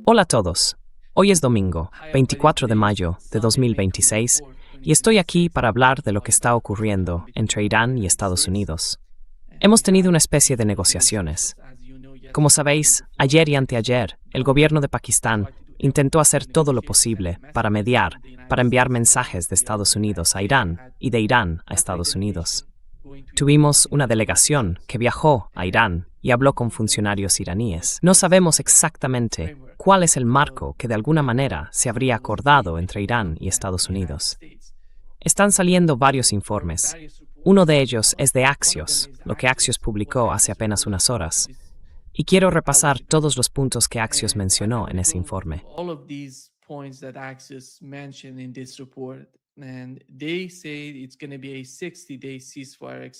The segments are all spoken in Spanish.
Hola a todos. Hoy es domingo, 24 de mayo de 2026, y estoy aquí para hablar de lo que está ocurriendo entre Irán y Estados Unidos. Hemos tenido una especie de negociaciones. Como sabéis, ayer y anteayer, el gobierno de Pakistán intentó hacer todo lo posible para mediar, para enviar mensajes de Estados Unidos a Irán y de Irán a Estados Unidos. Tuvimos una delegación que viajó a Irán y habló con funcionarios iraníes. No sabemos exactamente cuál es el marco que de alguna manera se habría acordado entre Irán y Estados Unidos. Están saliendo varios informes. Uno de ellos es de Axios, lo que Axios publicó hace apenas unas horas. Y quiero repasar todos los puntos que Axios mencionó en ese informe.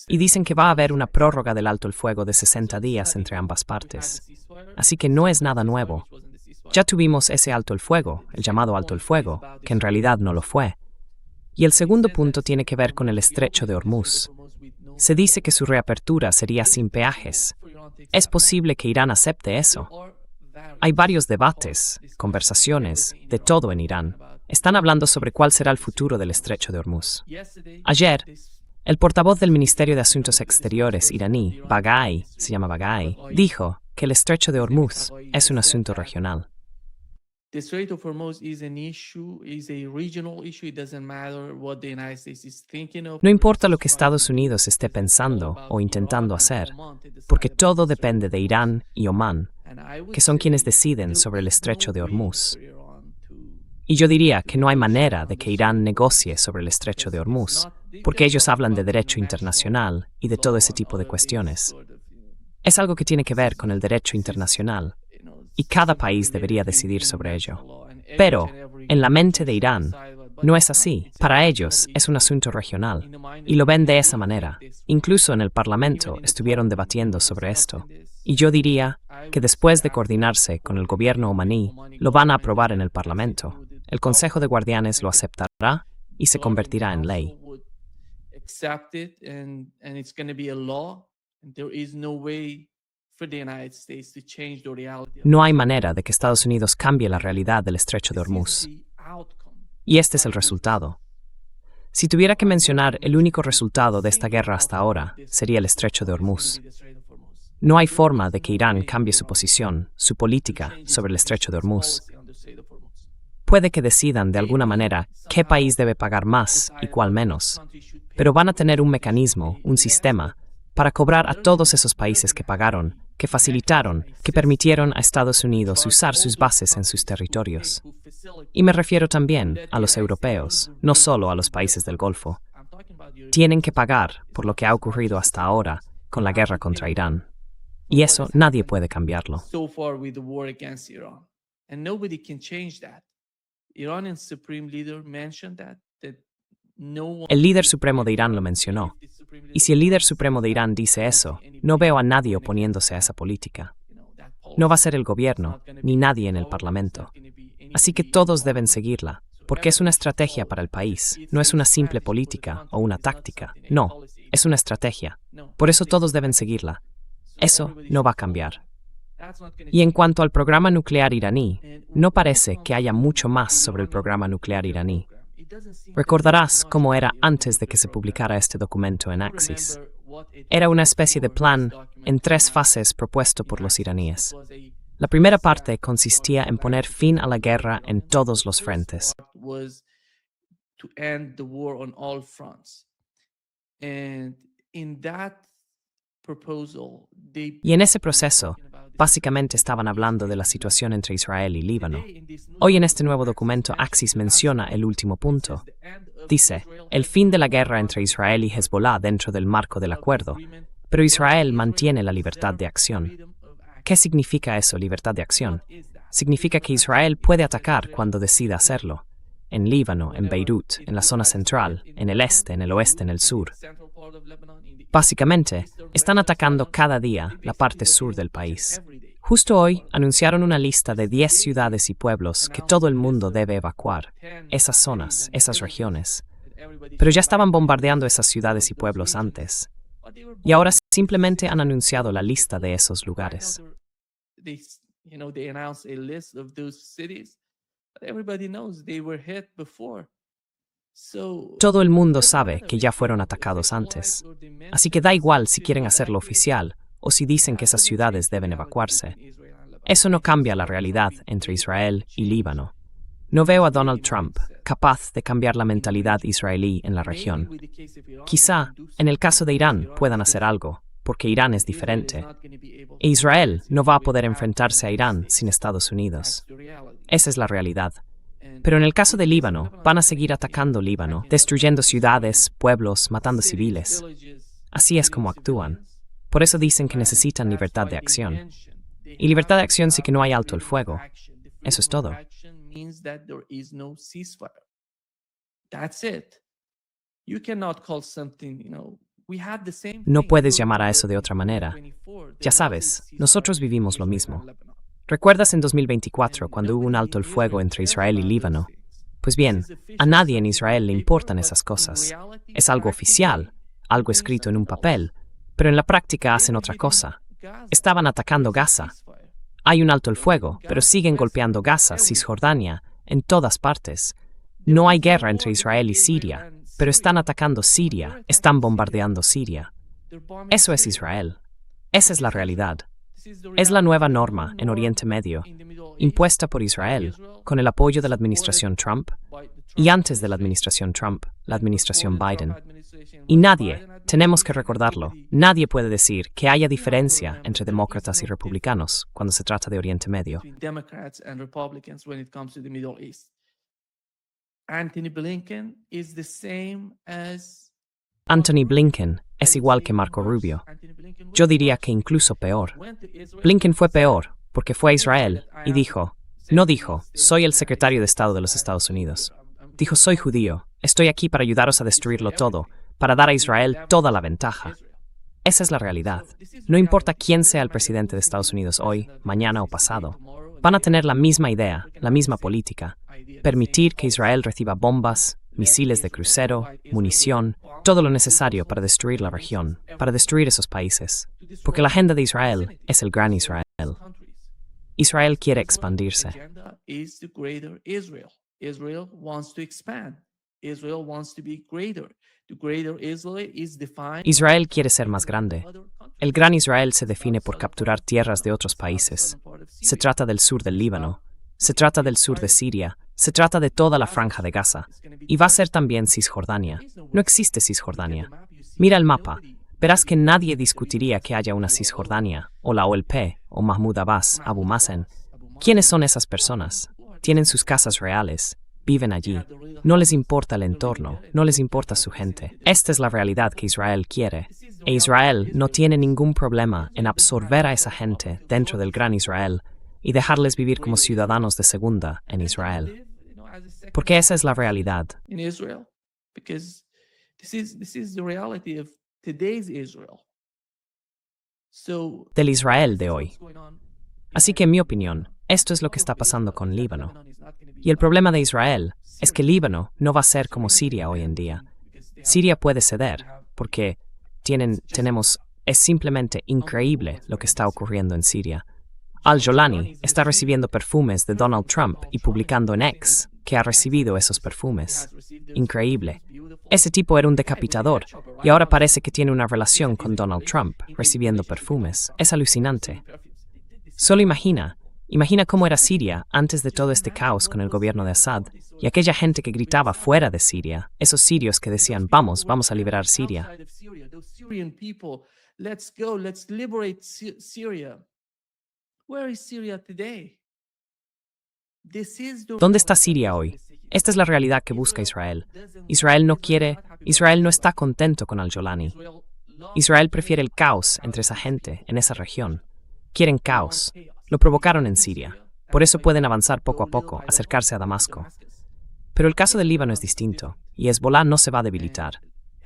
Y dicen que va a haber una prórroga del alto el fuego de 60 días entre ambas partes. Así que no es nada nuevo. Ya tuvimos ese alto el fuego, el llamado alto el fuego, que en realidad no lo fue. Y el segundo punto tiene que ver con el estrecho de Hormuz. Se dice que su reapertura sería sin peajes. ¿Es posible que Irán acepte eso? Hay varios debates, conversaciones, de todo en Irán. Están hablando sobre cuál será el futuro del estrecho de Hormuz. Ayer, el portavoz del Ministerio de Asuntos Exteriores iraní, Baghai, dijo que el estrecho de Hormuz es un asunto regional. The Strait of Hormuz is an issue, is a regional issue. It doesn't matter what the United States is thinking of. No importa lo que Estados Unidos esté pensando o intentando hacer, porque todo depende de Irán y Omán, que son quienes deciden sobre el estrecho de Hormuz. Y yo diría que no hay manera de que Irán negocie sobre el estrecho de Hormuz, porque ellos hablan de derecho internacional y de todo ese tipo de cuestiones. Es algo que tiene que ver con el derecho internacional, y cada país debería decidir sobre ello. Pero, en la mente de Irán, no es así. Para ellos es un asunto regional, y lo ven de esa manera. Incluso en el Parlamento estuvieron debatiendo sobre esto. Y yo diría que después de coordinarse con el gobierno omaní, lo van a aprobar en el Parlamento. El Consejo de Guardianes lo aceptará y se convertirá en ley. No hay manera de que Estados Unidos cambie la realidad del estrecho de Hormuz. Y este es el resultado. Si tuviera que mencionar el único resultado de esta guerra hasta ahora, sería el estrecho de Hormuz. No hay forma de que Irán cambie su posición, su política sobre el estrecho de Hormuz. Puede que decidan de alguna manera qué país debe pagar más y cuál menos, pero van a tener un mecanismo, un sistema, para cobrar a todos esos países que pagaron, que facilitaron, que permitieron a Estados Unidos usar sus bases en sus territorios. Y me refiero también a los europeos, no solo a los países del Golfo. Tienen que pagar por lo que ha ocurrido hasta ahora con la guerra contra Irán. Y eso nadie puede cambiarlo. El líder supremo de Irán lo mencionó. Y si el líder supremo de Irán dice eso, no veo a nadie oponiéndose a esa política. No va a ser el gobierno, ni nadie en el Parlamento. Así que todos deben seguirla, porque es una estrategia para el país, no es una simple política o una táctica. No, es una estrategia. Por eso todos deben seguirla. Eso no va a cambiar. Y en cuanto al programa nuclear iraní, no parece que haya mucho más sobre el programa nuclear iraní. Recordarás cómo era antes de que se publicara este documento en Axios. Era una especie de plan en 3 fases propuesto por los iraníes. La primera parte consistía en poner fin a la guerra en todos los frentes. Y en ese proceso, básicamente estaban hablando de la situación entre Israel y Líbano. Hoy en este nuevo documento Axios menciona el último punto. Dice, el fin de la guerra entre Israel y Hezbollah dentro del marco del acuerdo, pero Israel mantiene la libertad de acción. ¿Qué significa eso, libertad de acción? Significa que Israel puede atacar cuando decida hacerlo. En Líbano, en Beirut, en la zona central, en el este, en el oeste, en el sur. Básicamente, están atacando cada día la parte sur del país. Justo hoy anunciaron una lista de 10 ciudades y pueblos que todo el mundo debe evacuar, esas zonas, esas regiones. Pero ya estaban bombardeando esas ciudades y pueblos antes. Y ahora simplemente han anunciado la lista de esos lugares. They announced a list of those cities, but everybody knows they were hit before. So Todo el it mundo doesn't sabe matter que if ya they fueron flight atacados antes. or they Así mention que da a igual si specific quieren hacerlo evacuation. oficial o si dicen que That esas doesn't ciudades change the deben reality evacuarse. between Israel and Lebanon. Eso no It cambia is la always realidad going entre to Israel y change. Líbano. No veo a Israeli Donald Trump mindset. capaz de cambiar la mentalidad israelí en la Maybe región. with the case of Iran, they Quizá, can do en el caso de something because Irán, Iran puedan is hacer different. algo, porque Irán es Israel is diferente. not going to be able E to Israel do no va a anything poder without the enfrentarse a United Irán States. sin Estados That's Unidos. the reality. Esa es la realidad. And Pero en el caso with de the case of Líbano, Lebanon, van a they're seguir gonna keep atacando Líbano, attacking destruyendo Lebanon, ciudades, destroying pueblos, matando cities, civiles. villages, Así es killing como actúan. civilians. Por eso This is dicen the que plan. necesitan That's libertad why de they acción. mentioned they Y libertad de have to acción sí que no hay have alto el freedom of fuego. action. The Eso es freedom of todo. action means that there is no ceasefire. That's it. You cannot call something, we had the same No thing. puedes You llamar a remember eso de in otra manera. 2024, there Ya was a sabes, nosotros ceasefire vivimos lo between mismo. Israel and Lebanon. ¿Recuerdas en 2024 And cuando hubo un nobody alto in el fuego Israel entre cares Israel y about those Líbano? things. Pues This bien, is a official, nadie en something on Israel le paper, importan but esas in cosas. reality, Es algo back oficial, today, algo they're doing escrito en un something else. papel, pero en la práctica They hacen were otra hitting cosa. Gaza. Estaban There atacando is a Gaza. ceasefire. Hay un alto el They're hitting fuego, pero Gaza, siguen West golpeando Bank, Gaza, everywhere. Cisjordania, en todas partes. There No hay is no guerra war entre between Israel y Israel Siria, and pero están Syria. atacando They're Siria, attacking están Syria. bombardeando Siria. They're bombing Eso es Syria. Israel. Esa es la This is Israel. realidad. This is the Es la reality. nueva There's no norma en Oriente norm Medio, in the Middle East impuesta por like Israel, Israel, con el apoyo de la supported administración Trump by the y Trump antes de la administration, administración Trump, la and administración before the Trump Biden. administration Y was the nadie, Biden tenemos que administration, and recordarlo, nobody nadie puede decir que haya you have to diferencia remember entre there is demócratas y no republicanos cuando se trata de Oriente Medio. between Democrats and Republicans when it comes to the Middle East. Anthony Blinken is the same as Anthony Marco Rubio. Blinken I es would igual say que Marco worse. Rubio. Anthony Blinken Yo was diría worse. que incluso peor. Went to Israel, Blinken fue said, peor porque fue a he did say Israel that I y am dijo, sent no to the dijo, States soy el and I secretario de said, Estado de los I am Estados soldier. Unidos. I'm Dijo, here to soy help you judío, estoy aquí para ayudaros a destroy destruirlo todo, everything. para dar a We Israel never toda la destroy ventaja. Israel. Esa es la realidad. So this is No importa reality. quién It sea el doesn't matter presidente de who's gonna Estados be the Unidos hoy, president of the mañana o United States today, pasado. tomorrow, and Van the a day tener la after. misma idea, We're gonna la have the misma same política. idea, the Permitir same que Israel policy. reciba bombas, Let misiles de Israel crucero, provide Israel with munición, bombs, todo lo with necesario para missiles, destruir la and región, missiles para everywhere destruir esos países. to destroy Porque la agenda de the Israel vicinity es el gran of Israel. those countries. Israel So quiere Israel's expandirse. agenda is the greater Israel. Israel wants to expand. Israel wants to be greater. The greater Israel is defined Israel by quiere ser más taking over grande. other countries. El gran Israel se It's not define the por southern part capturar of tierras de Lebanon. otros It's not the países. southern part of Se Syria. trata del sur del It's Líbano. about Se trata the del sur de entire Siria. Se trata de toda la Gaza franja de Strip. Gaza. It's gonna be Y va a the ser Gaza también Strip. Cisjordania. There is no No West existe Bank. Look at the Cisjordania. map, you see Mira el mapa. nobody Verás que wants nadie that the discutiría US que haya una will allow Cisjordania, o la OLP, o Mahmoud Abbas, Abu Mahmoud Mazen. Abbas, Abu ¿Quiénes Mazen. son esas Who are personas? they? Who are these Tienen sus people? casas reales, viven They allí. have the real No les houses. importa el They're living entorno, there and no they les don't care importa about su the gente. vicinity. They Esta es la don't care about realidad the que people. Israel quiere. This is the E reality Israel no Israel tiene wants. ningún problema en Israel doesn't have absorber a no esa problem gente to dentro del absorb gran these Israel people y dejarles into the vivir como greater Israel. ciudadanos de segunda en And then they will Israel. live, as a second Porque or esa es la third citizen realidad. in Israel. Because this is the reality of today's Israel. So Del Israel this de is hoy. what's going on Así behind que en mi the opinión, Lebanon. esto es The lo que problem está of pasando Israel con is that Líbano. Lebanon is not going to be Y el like problema de Israel es que Syria. Líbano no va a ser como Syria Siria hoy en can día. bend because they have Siria puede they ceder, have porque es simplemente increíble lo que está ocurriendo en Siria. Al-Jolani está recibiendo perfumes de Donald Trump y publicando en X que ha recibido esos perfumes. Increíble. Ese tipo era un decapitador y ahora parece que tiene una relación con Donald Trump recibiendo perfumes. Es alucinante. Solo imagina cómo era Siria antes de todo este caos con el gobierno de Assad y aquella gente que gritaba fuera de Siria, esos sirios que decían, vamos a liberar Siria. Those Syrian people, let's go, let's liberate Syria. Where is Syria today? This is the ¿Dónde está reality Siria that hoy? Israel is seeking. Esta es la realidad que busca Israel. doesn't Israel no want- quiere, is not happy with Israel no Israel. está contento con Al-Jolani. Israel loves Israel prefiere el chaos. caos entre esa gente en esa región. Quieren They want caos. chaos. Lo provocaron en In Siria. Syria, Por that's eso why pueden they avanzar go poco a little poco, by acercarse a little to Damasco. Damascus. Pero el caso de Case of Líbano es Lebanon is distinto, different. y Hezbollah no se va a And debilitar.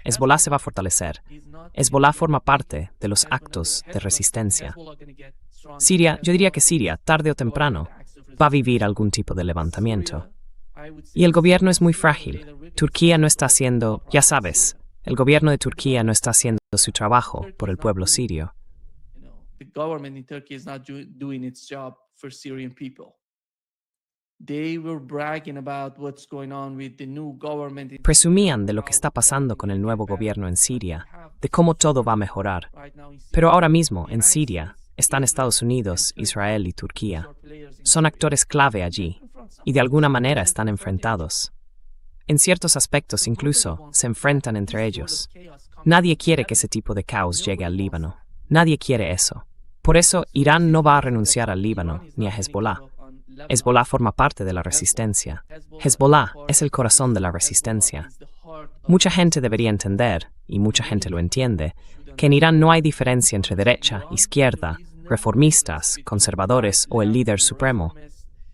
Hezbollah se va a fortalecer. is not Hezbollah gonna forma get parte de los Hezbollah- actos de Hezbollah- resistencia. Hezbollah gonna get stronger. Siria, yo diría que Hezbollah Siria, is tarde o going temprano, to acts of va a resistance. vivir algún tipo de levantamiento. Syria, I would Y el say gobierno es muy Syria, frágil. Dana Ricketts Turquía is no está the haciendo, problem ya with sabes, Syria. el gobierno de Turquía no está haciendo su trabajo Turkey por is el not pueblo doing- sirio. The government in Turkey is not doing its job for Syrian people. They were bragging about what's going on with the new government. Presumían de lo que está pasando con el nuevo gobierno en Siria, de cómo todo va a mejorar. Pero ahora mismo, en Siria, están Estados Unidos, Israel y Turquía. Son actores clave allí, y de alguna manera están enfrentados. En ciertos aspectos incluso se enfrentan entre ellos. Nadie quiere que ese tipo de caos llegue al Líbano. Nadie quiere eso. Por eso, Irán no va a renunciar al Líbano ni a Hezbollah. Hezbollah forma parte de la resistencia. Hezbollah es el corazón de la resistencia. Mucha gente debería entender, y mucha gente lo entiende, que en Irán no hay diferencia entre derecha, izquierda, reformistas, conservadores o el líder supremo.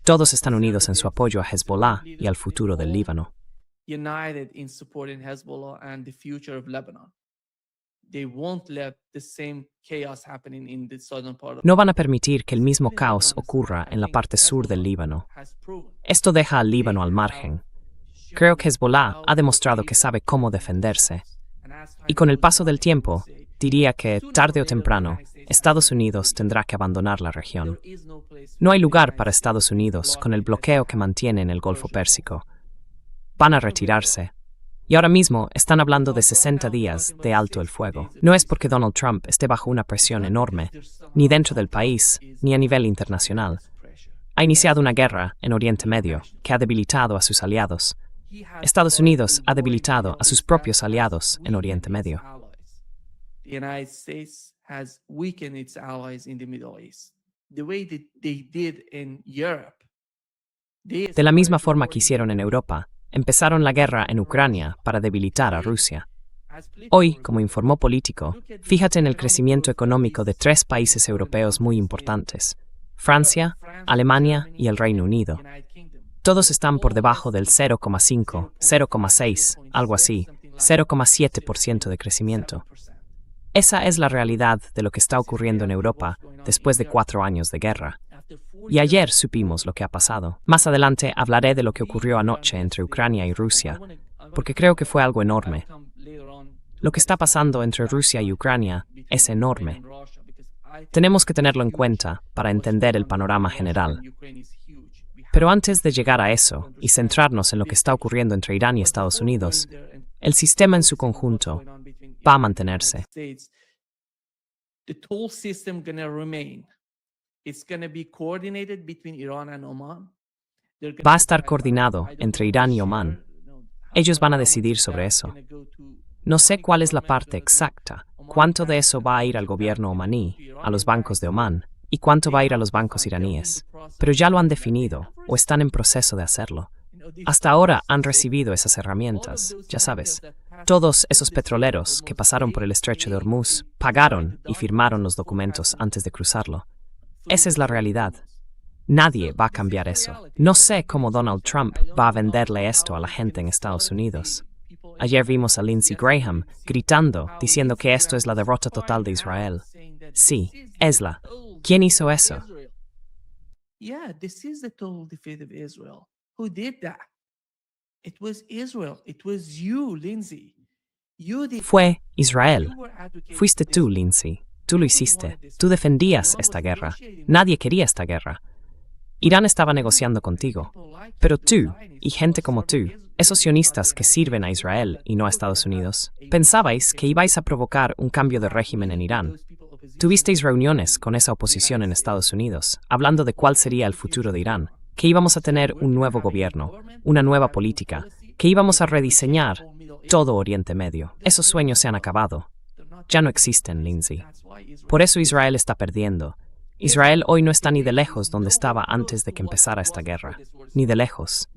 Todos están unidos en su apoyo a Hezbollah y al futuro del Líbano. United in supporting Hezbollah and the future of Lebanon. They won't let the same chaos happening in the southern part of No van a permitir que el mismo caos ocurra en la parte sur del Líbano. Esto deja al Líbano al margen. Creo que Hezbollah ha demostrado que sabe cómo defenderse. Y con el paso del tiempo, diría que, tarde o temprano, Estados Unidos tendrá que abandonar la región. No hay lugar para Estados Unidos con el bloqueo que mantiene en el Golfo Pérsico. Van a retirarse. Y ahora mismo están hablando de 60 días de alto el fuego. No es porque Donald Trump esté bajo una presión enorme, ni dentro del país, ni a nivel internacional. Ha iniciado una guerra en Oriente Medio que ha debilitado a sus aliados. Estados Unidos ha debilitado a sus propios aliados en Oriente Medio. The United States has weakened its allies in the Middle East. The way that they did in Europe. De la misma forma que hicieron en Europa, empezaron la guerra en Ucrania para debilitar a Rusia. Hoy, como informó Político, fíjate en el crecimiento económico de 3 países europeos muy importantes: Francia, Alemania y el Reino Unido. Todos están por debajo del 0,5, 0,6, algo así, 0,7% de crecimiento. Esa es la realidad de lo que está ocurriendo en Europa después de 4 años de guerra. Y ayer supimos lo que ha pasado. Más adelante hablaré de lo que ocurrió anoche entre Ucrania y Rusia, porque creo que fue algo enorme. Lo que está pasando entre Rusia y Ucrania es enorme. Tenemos que tenerlo en cuenta para entender el panorama general. Pero antes de llegar a eso y centrarnos en lo que está ocurriendo entre Irán y Estados Unidos, el sistema en su conjunto va a mantenerse. The toll system gonna remain. It's gonna be coordinated between Iran and Oman. Va a estar coordinado entre Irán y Omán. Ellos van a decidir sobre eso. No sé cuál es la parte exacta, cuánto de eso va a ir al gobierno omaní, a los bancos de Omán, y cuánto va a ir a los bancos iraníes. Pero ya lo han definido, o están en proceso de hacerlo. Hasta ahora han recibido esas herramientas, ya sabes. Todos esos petroleros que pasaron por el estrecho de Hormuz pagaron y firmaron los documentos antes de cruzarlo. Esa es la realidad. Nadie va a cambiar eso. No sé cómo Donald Trump va a venderle esto a la gente en Estados Unidos. Ayer vimos a Lindsey Graham gritando, diciendo que esto es la derrota total de Israel. Sí, esla. ¿Quién hizo eso? Yeah, this is the total defeat of Israel. Who did that? It was Israel. It was you, Lindsey. You did. Fue Israel. Fuiste tú, Lindsey. Tú lo hiciste. Tú defendías esta guerra. Nadie quería esta guerra. Irán estaba negociando contigo. Pero tú, y gente como tú, esos sionistas que sirven a Israel y no a Estados Unidos, pensabais que ibais a provocar un cambio de régimen en Irán. Tuvisteis reuniones con esa oposición en Estados Unidos, hablando de cuál sería el futuro de Irán, que íbamos a tener un nuevo gobierno, una nueva política, que íbamos a rediseñar todo Oriente Medio. Esos sueños se han acabado. Ya no existen, Lindsey. Por eso Israel está perdiendo. Israel hoy no está ni de lejos donde estaba antes de que empezara esta guerra. Ni de lejos.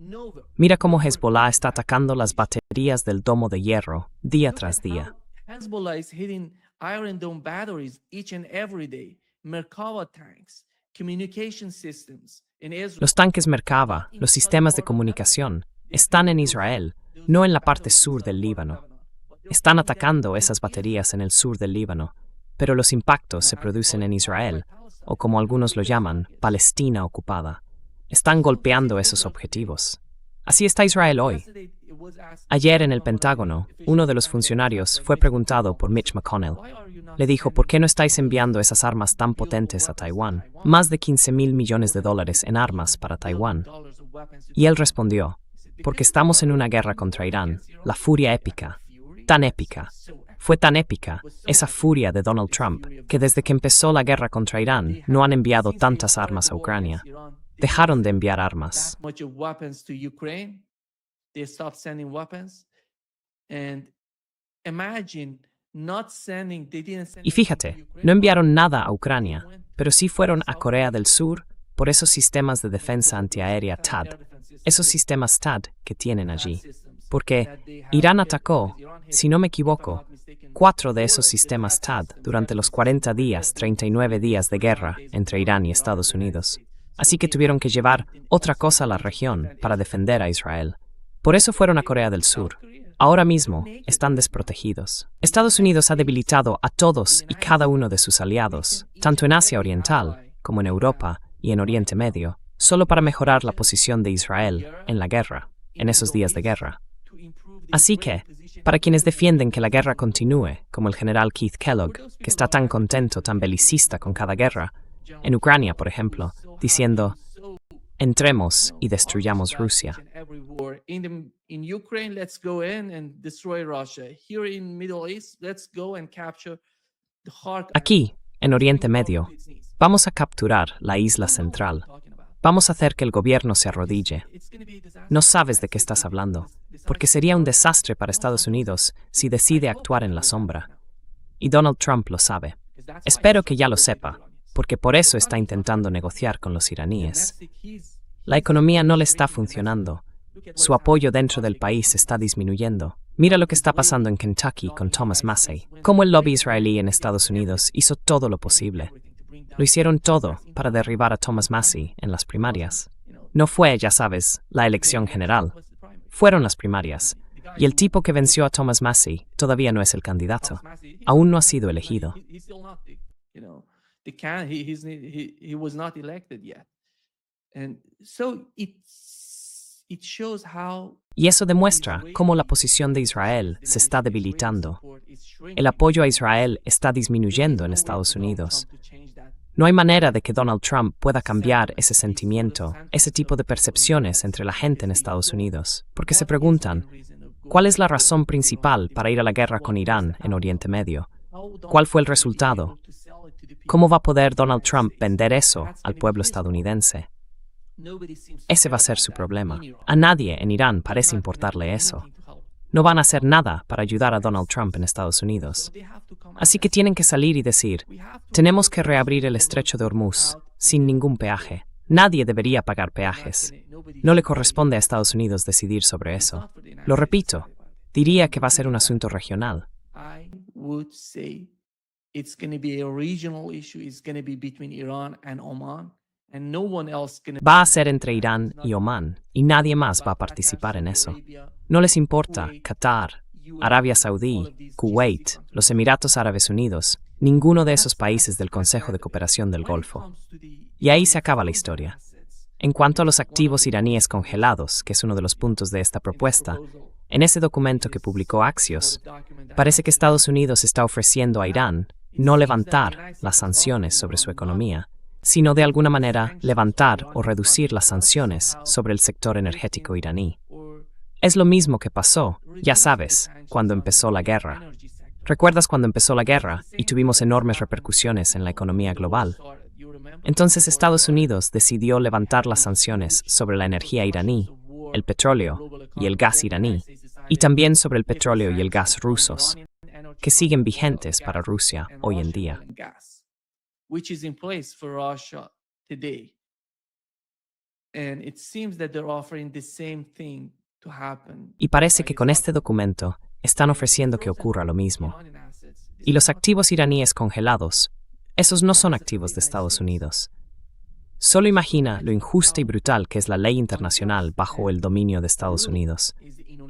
Mira cómo Hezbollah está atacando las baterías del domo de hierro día tras día. Hezbollah is hitting Iron Dome batteries each and every day. Merkava tanks, communication systems in Israel. Los tanques Merkava, los sistemas de comunicación, están en Israel, no en la parte sur del Líbano. Están atacando esas baterías en el sur del Líbano, pero los impactos se producen en Israel, o como algunos lo llaman, Palestina ocupada. Están golpeando esos objetivos. Así está Israel hoy. Ayer en el Pentágono, uno de los funcionarios fue preguntado por Mitch McConnell. Le dijo, ¿por qué no estáis enviando esas armas tan potentes a Taiwán? Más de $15,000 millones en armas para Taiwán. Y él respondió, porque estamos en una guerra contra Irán, la furia épica, tan épica. Fue tan épica, esa furia de Donald Trump, que desde que empezó la guerra contra Irán no han enviado tantas armas a Ucrania. Dejaron de enviar armas. Y fíjate, no enviaron nada a Ucrania, pero sí fueron a Corea del Sur por esos sistemas de defensa antiaérea THAAD, esos sistemas THAAD que tienen allí. Porque Irán atacó, si no me equivoco, 4 de esos sistemas THAAD durante los 39 días de guerra entre Irán y Estados Unidos. Así que tuvieron que llevar otra cosa a la región para defender a Israel. Por eso fueron a Corea del Sur. Ahora mismo están desprotegidos. Estados Unidos ha debilitado a todos y cada uno de sus aliados, tanto en Asia Oriental como en Europa y en Oriente Medio, solo para mejorar la posición de Israel en la guerra, en esos días de guerra. Así que, para quienes defienden que la guerra continúe, como el general Keith Kellogg, que está tan contento, tan belicista con cada guerra, en Ucrania, por ejemplo, diciendo, entremos y destruyamos Rusia. Aquí, en Oriente Medio, vamos a capturar la isla central. Vamos a hacer que el gobierno se arrodille. No sabes de qué estás hablando, porque sería un desastre para Estados Unidos si decide actuar en la sombra. Y Donald Trump lo sabe. Espero que ya lo sepa, porque por eso está intentando negociar con los iraníes. La economía no le está funcionando. Su apoyo dentro del país está disminuyendo. Mira lo que está pasando en Kentucky con Thomas Massie. Cómo el lobby israelí en Estados Unidos hizo todo lo posible. Lo hicieron todo para derribar a Thomas Massie en las primarias. No fue, ya sabes, la elección general. Fueron las primarias. Y el tipo que venció a Thomas Massie todavía no es el candidato. Aún no ha sido elegido. Y eso demuestra cómo la posición de Israel se está debilitando. El apoyo a Israel está disminuyendo en Estados Unidos. No hay manera de que Donald Trump pueda cambiar ese sentimiento, ese tipo de percepciones entre la gente en Estados Unidos, porque se preguntan, ¿cuál es la razón principal para ir a la guerra con Irán en Oriente Medio? ¿Cuál fue el resultado? ¿Cómo va a poder Donald Trump vender eso al pueblo estadounidense? Ese va a ser su problema. A nadie en Irán parece importarle eso. No van a hacer nada para ayudar a Donald Trump en Estados Unidos. Así que tienen que salir y decir, tenemos que reabrir el estrecho de Hormuz sin ningún peaje. Nadie debería pagar peajes. No le corresponde a Estados Unidos decidir sobre eso. Lo repito, diría que va a ser un asunto regional. Va a ser entre Irán y Omán, y nadie más va a participar en eso. No les importa Qatar, Arabia Saudí, Kuwait, los Emiratos Árabes Unidos, ninguno de esos países del Consejo de Cooperación del Golfo. Y ahí se acaba la historia. En cuanto a los activos iraníes congelados, que es uno de los puntos de esta propuesta, en ese documento que publicó Axios, parece que Estados Unidos está ofreciendo a Irán no levantar las sanciones sobre su economía, sino de alguna manera levantar o reducir las sanciones sobre el sector energético iraní. Es lo mismo que pasó, ya sabes, cuando empezó la guerra. ¿Recuerdas cuando empezó la guerra y tuvimos enormes repercusiones en la economía global? Entonces Estados Unidos decidió levantar las sanciones sobre la energía iraní, el petróleo y el gas iraní, y también sobre el petróleo y el gas rusos, que siguen vigentes para Rusia hoy en día. Which is in place for Russia today. And it seems that they're offering the same thing to happen. Y parece que con este documento están ofreciendo que ocurra lo mismo. Y los activos iraníes congelados, esos no son activos de Estados Unidos. Solo imagina lo injusta y brutal que es la ley internacional bajo el dominio de Estados Unidos.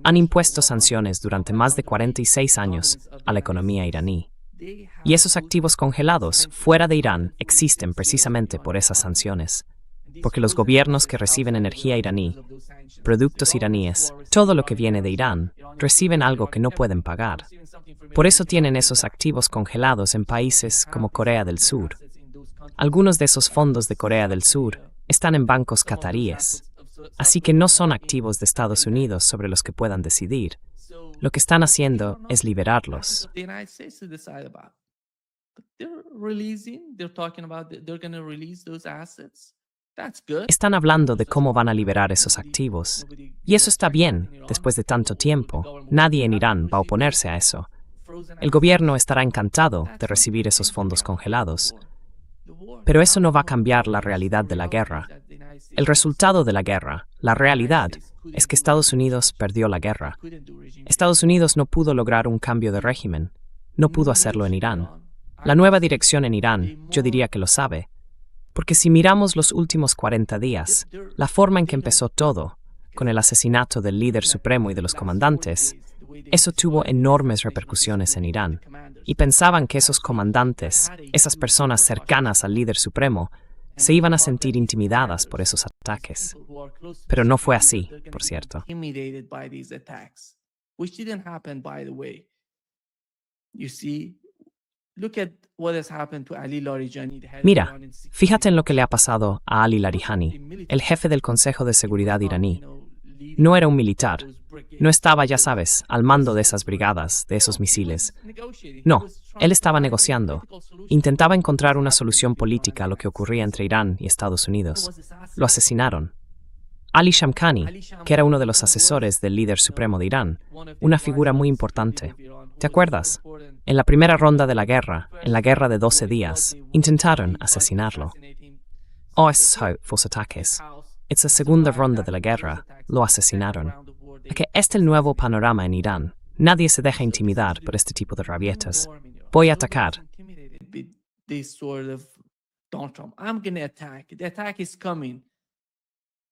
Han impuesto sanciones durante más de 46 años a la economía iraní. Y esos activos congelados fuera de Irán existen precisamente por esas sanciones. porque los gobiernos que reciben energía iraní, productos iraníes, todo lo que viene de Irán, reciben algo que no pueden pagar. Por eso tienen esos activos congelados en países como Corea del Sur. Algunos de esos fondos de Corea del Sur están en bancos cataríes, así que no son activos de Estados Unidos sobre los que puedan decidir. Lo que están haciendo es liberarlos. Están hablando de cómo van a liberar esos activos. Y eso está bien, después de tanto tiempo. Nadie en Irán va a oponerse a eso. El gobierno estará encantado de recibir esos fondos congelados. Pero eso no va a cambiar la realidad de la guerra. El resultado de la guerra, la realidad, es que Estados Unidos perdió la guerra. Estados Unidos no pudo lograr un cambio de régimen. No pudo hacerlo en Irán. La nueva dirección en Irán, yo diría que lo sabe. Porque si miramos los últimos 40 días, la forma en que empezó todo, con el asesinato del líder supremo y de los comandantes, eso tuvo enormes repercusiones en Irán. Y pensaban que esos comandantes, esas personas cercanas al líder supremo, se iban a sentir intimidadas por esos ataques. Pero no fue así, por cierto. Mira, fíjate en lo que le ha pasado a Ali Larijani, el jefe del Consejo de Seguridad iraní. No era un militar. No estaba, ya sabes, al mando de esas brigadas, de esos misiles. No, él estaba negociando. Intentaba encontrar una solución política a lo que ocurría entre Irán y Estados Unidos. Lo asesinaron. Ali Shamkhani, que era uno de los asesores del líder supremo de Irán, una figura muy importante. ¿Te acuerdas? En la primera ronda de la guerra, en la guerra de 12 días, intentaron asesinarlo. Fue ataques. En la segunda ronda de la guerra, lo asesinaron. Que este es el nuevo panorama en Irán. Nadie se deja intimidar por este tipo de rabietas. Voy a atacar.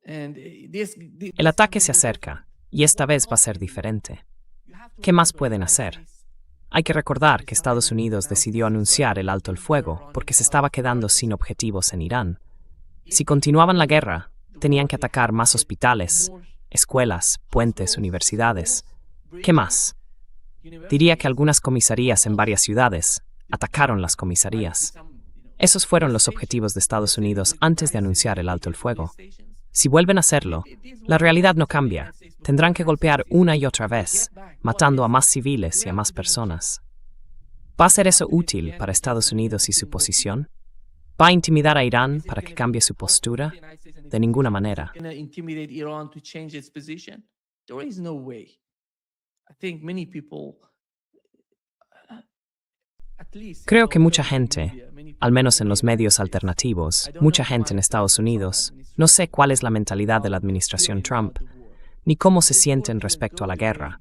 El ataque se acerca, y esta vez va a ser diferente. ¿Qué más pueden hacer? Hay que recordar que Estados Unidos decidió anunciar el alto el fuego porque se estaba quedando sin objetivos en Irán. Si continuaban la guerra, tenían que atacar más hospitales, escuelas, puentes, universidades. ¿Qué más? Diría que algunas comisarías en varias ciudades atacaron las comisarías. Esos fueron los objetivos de Estados Unidos antes de anunciar el alto el fuego. Si vuelven a hacerlo, la realidad no cambia. Tendrán que golpear una y otra vez, matando a más civiles y a más personas. ¿Va a ser eso útil para Estados Unidos y su posición? ¿Va a intimidar a Irán para que cambie su postura? De ninguna manera. Creo que mucha gente, al menos en los medios alternativos, mucha gente en Estados Unidos, no sé cuál es la mentalidad de la administración Trump, ni cómo se sienten respecto a la guerra.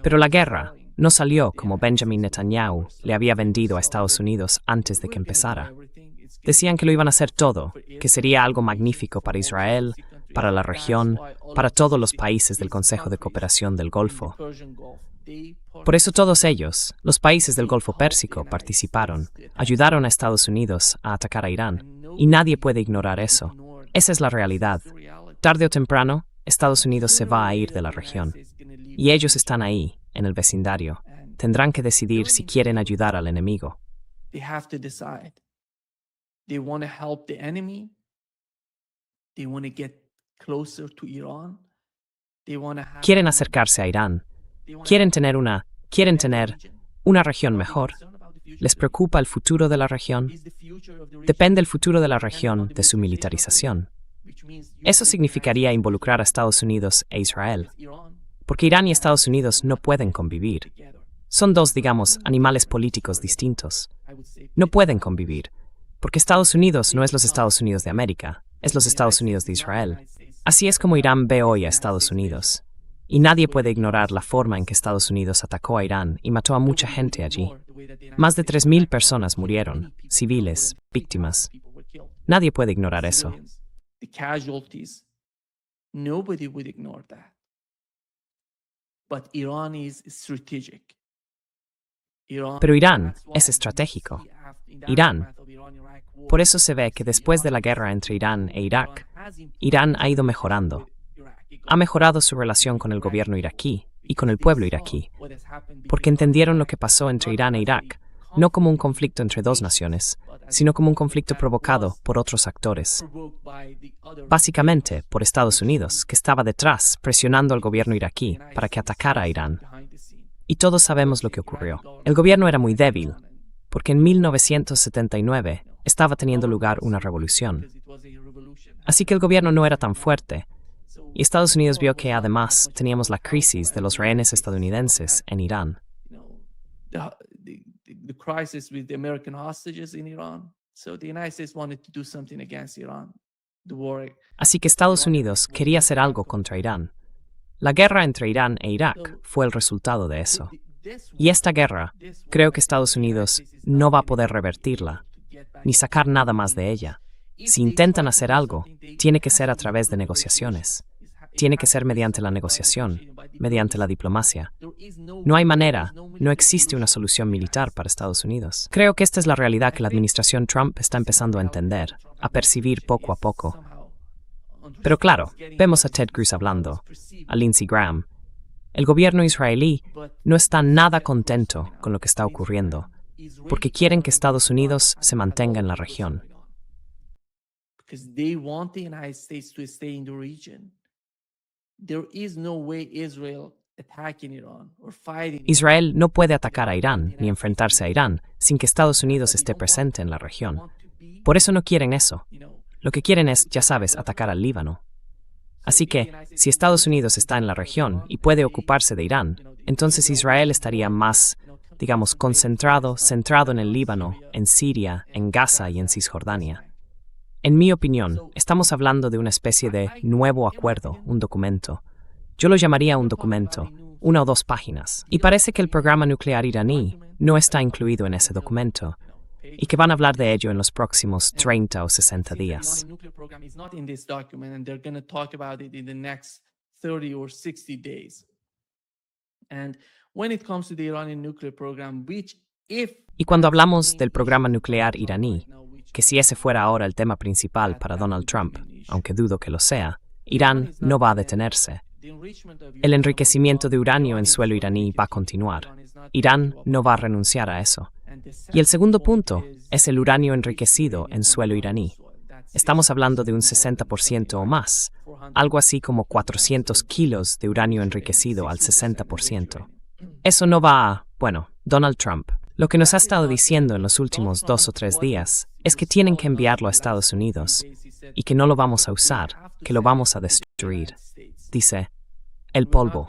Pero la guerra no salió como Benjamin Netanyahu le había vendido a Estados Unidos antes de que empezara. Decían que lo iban a hacer todo, que sería algo magnífico para Israel, para la región, para todos los países del Consejo de Cooperación del Golfo. Por eso todos ellos, los países del Golfo Pérsico, participaron, ayudaron a Estados Unidos a atacar a Irán, y nadie puede ignorar eso. Esa es la realidad. Tarde o temprano, Estados Unidos se va a ir de la región. Y ellos están ahí, en el vecindario. Tendrán que decidir si quieren ayudar al enemigo. Quieren acercarse a Irán. Quieren tener una región mejor. ¿Les preocupa el futuro de la región? Depende el futuro de la región de su militarización. Eso significaría involucrar a Estados Unidos e Israel, porque Irán y Estados Unidos no pueden convivir. Son dos, digamos, animales políticos distintos. No pueden convivir, porque Estados Unidos no es los Estados Unidos de América, es los Estados Unidos de Israel. Así es como Irán ve hoy a Estados Unidos. Y nadie puede ignorar la forma en que Estados Unidos atacó a Irán y mató a mucha gente allí. Más de 3.000 personas murieron, civiles, víctimas. Nadie puede ignorar eso. Pero Irán es estratégico. Irán. Por eso se ve que después de la guerra entre Irán e Irak, Irán ha ido mejorando. Ha mejorado su relación con el gobierno iraquí y con el pueblo iraquí, porque entendieron lo que pasó entre Irán e Irak, no como un conflicto entre dos naciones, sino como un conflicto provocado por otros actores. Básicamente por Estados Unidos, que estaba detrás presionando al gobierno iraquí para que atacara a Irán. Y todos sabemos lo que ocurrió. El gobierno era muy débil, porque en 1979 estaba teniendo lugar una revolución. Así que el gobierno no era tan fuerte, y Estados Unidos vio que además teníamos la crisis de los rehenes estadounidenses en Irán. The crisis with the American hostages in Iran. So the United States wanted to do something against Iran. The war. Así que Estados Unidos quería hacer algo contra Irán. La guerra entre Irán e Irak fue el resultado de eso. Y esta guerra, creo que Estados Unidos no va a poder revertirla, ni sacar nada más de ella. Si intentan hacer algo, tiene que ser a través de negociaciones. Tiene que ser mediante la negociación, mediante la diplomacia. No hay manera, no existe una solución militar para Estados Unidos. Creo que esta es la realidad que la administración Trump está empezando a entender, a percibir poco a poco. Pero claro, vemos a Ted Cruz hablando, a Lindsey Graham. El gobierno israelí no está nada contento con lo que está ocurriendo, porque quieren que Estados Unidos se mantenga en la región. Because they want the United States to stay in the region. There is no way Israel attacking Iran or fighting. Israel no puede atacar a Irán ni enfrentarse a Irán sin que Estados Unidos esté presente en la región. Por eso no quieren eso. Lo que quieren es, ya sabes, atacar al Líbano. Así que, si Estados Unidos está en la región y puede ocuparse de Irán, entonces Israel estaría más, digamos, centrado en el Líbano, en Siria, en Gaza y en Cisjordania. En mi opinión, estamos hablando de una especie de nuevo acuerdo, un documento. Yo lo llamaría un documento, 1 o 2 páginas. Y parece que el programa nuclear iraní no está incluido en ese documento, y que van a hablar de ello en los próximos 30 o 60 días. Y cuando hablamos del programa nuclear iraní, que si ese fuera ahora el tema principal para Donald Trump, aunque dudo que lo sea, Irán no va a detenerse. El enriquecimiento de uranio en suelo iraní va a continuar. Irán no va a renunciar a eso. Y el segundo punto es el uranio enriquecido en suelo iraní. Estamos hablando de un 60% o más, algo así como 400 kilos de uranio enriquecido al 60%. Eso no va a, Donald Trump. Lo que nos ha estado diciendo en los últimos 2 o 3 días es que tienen que enviarlo a Estados Unidos y que no lo vamos a usar, que lo vamos a destruir. Dice, el polvo.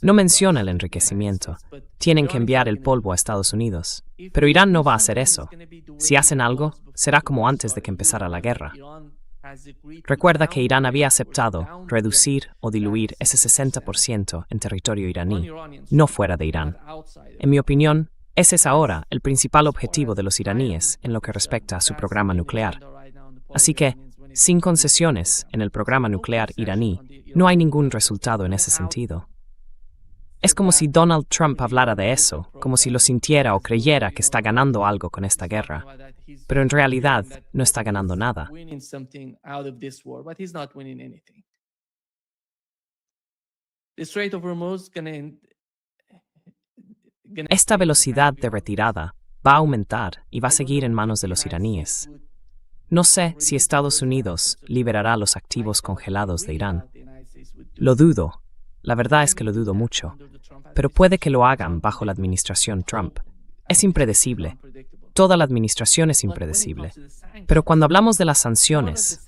No menciona el enriquecimiento. Tienen que enviar el polvo a Estados Unidos. Pero Irán no va a hacer eso. Si hacen algo, será como antes de que empezara la guerra. Recuerda que Irán había aceptado reducir o diluir ese 60% en territorio iraní, no fuera de Irán. En mi opinión, ese es ahora el principal objetivo de los iraníes en lo que respecta a su programa nuclear. Así que, sin concesiones en el programa nuclear iraní, no hay ningún resultado en ese sentido. Es como si Donald Trump hablara de eso, como si lo sintiera o creyera que está ganando algo con esta guerra. Pero en realidad no está ganando nada. Esta velocidad de retirada va a aumentar y va a seguir en manos de los iraníes. No sé si Estados Unidos liberará los activos congelados de Irán. Lo dudo. La verdad es que lo dudo mucho. Pero puede que lo hagan bajo la administración Trump. Es impredecible. Toda la administración es impredecible. Pero cuando hablamos de las sanciones,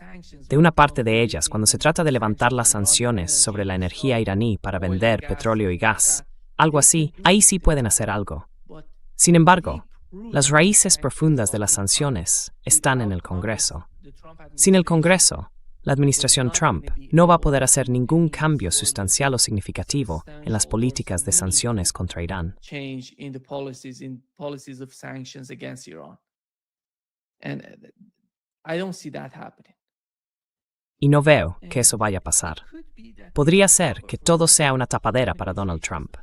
de una parte de ellas, cuando se trata de levantar las sanciones sobre la energía iraní para vender petróleo y gas, algo así, ahí sí pueden hacer algo. Sin embargo, las raíces profundas de las sanciones están en el Congreso. Sin el Congreso, la administración Trump no va a poder hacer ningún cambio sustancial o significativo en las políticas de sanciones contra Irán. y no veo que eso vaya a pasar. Podría ser que todo sea una tapadera para Donald Trump.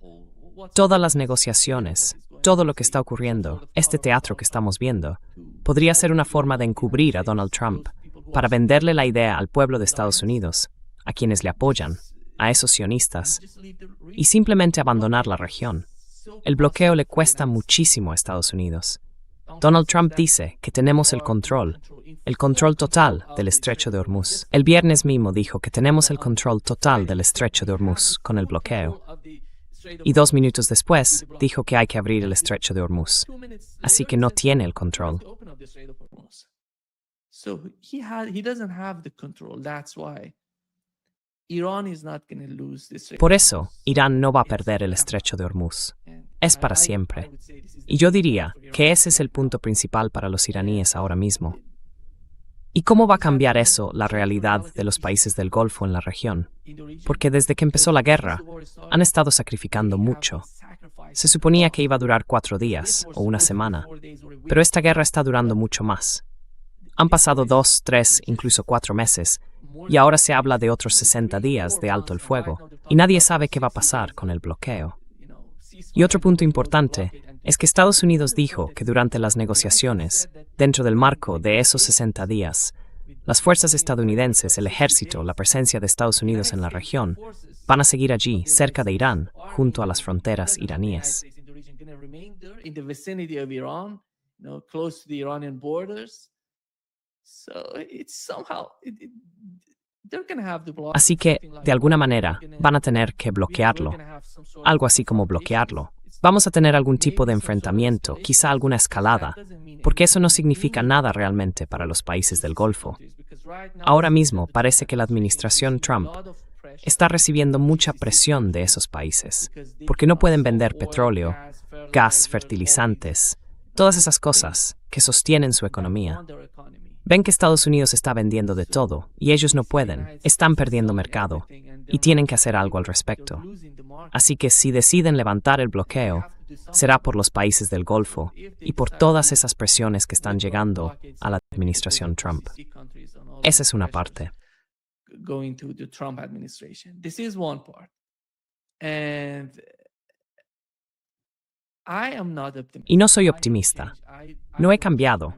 Todas las negociaciones, todo lo que está ocurriendo, este teatro que estamos viendo, podría ser una forma de encubrir a Donald Trump para venderle la idea al pueblo de Estados Unidos, a quienes le apoyan, a esos sionistas, y simplemente abandonar la región. El bloqueo le cuesta muchísimo a Estados Unidos. Donald Trump dice que tenemos el control total del estrecho de Hormuz. El viernes mismo dijo que tenemos el control total del estrecho de Hormuz con el bloqueo. Y 2 minutos después dijo que hay que abrir el estrecho de Hormuz. Así que no tiene el control. So he doesn't have the control. That's why Iran is not going to lose this. Por eso, Irán no va a perder el estrecho de Hormuz. Es para siempre. Y yo diría que ese es el punto principal para los iraníes ahora mismo. ¿Y cómo va a cambiar eso la realidad de los países del Golfo en la región? Porque desde que empezó la guerra, han estado sacrificando mucho. Se suponía que iba a durar 4 días o una semana, pero esta guerra está durando mucho más. Han pasado 2, 3, incluso 4 meses, y ahora se habla de otros 60 días de alto el fuego, y nadie sabe qué va a pasar con el bloqueo. Y otro punto importante es que Estados Unidos dijo que durante las negociaciones, dentro del marco de esos 60 días, las fuerzas estadounidenses, el ejército, la presencia de Estados Unidos en la región, van a seguir allí, cerca de Irán, junto a las fronteras iraníes. Así que, de alguna manera, van a tener que bloquearlo. Algo así como bloquearlo. Vamos a tener algún tipo de enfrentamiento, quizá alguna escalada, porque eso no significa nada realmente para los países del Golfo. Ahora mismo parece que la administración Trump está recibiendo mucha presión de esos países, porque no pueden vender petróleo, gas, fertilizantes, todas esas cosas que sostienen su economía. Ven que Estados Unidos está vendiendo de todo, y ellos no pueden, están perdiendo mercado, y tienen que hacer algo al respecto. Así que si deciden levantar el bloqueo, será por los países del Golfo y por todas esas presiones que están llegando a la administración Trump. Esa es una parte. Y no soy optimista. No he cambiado.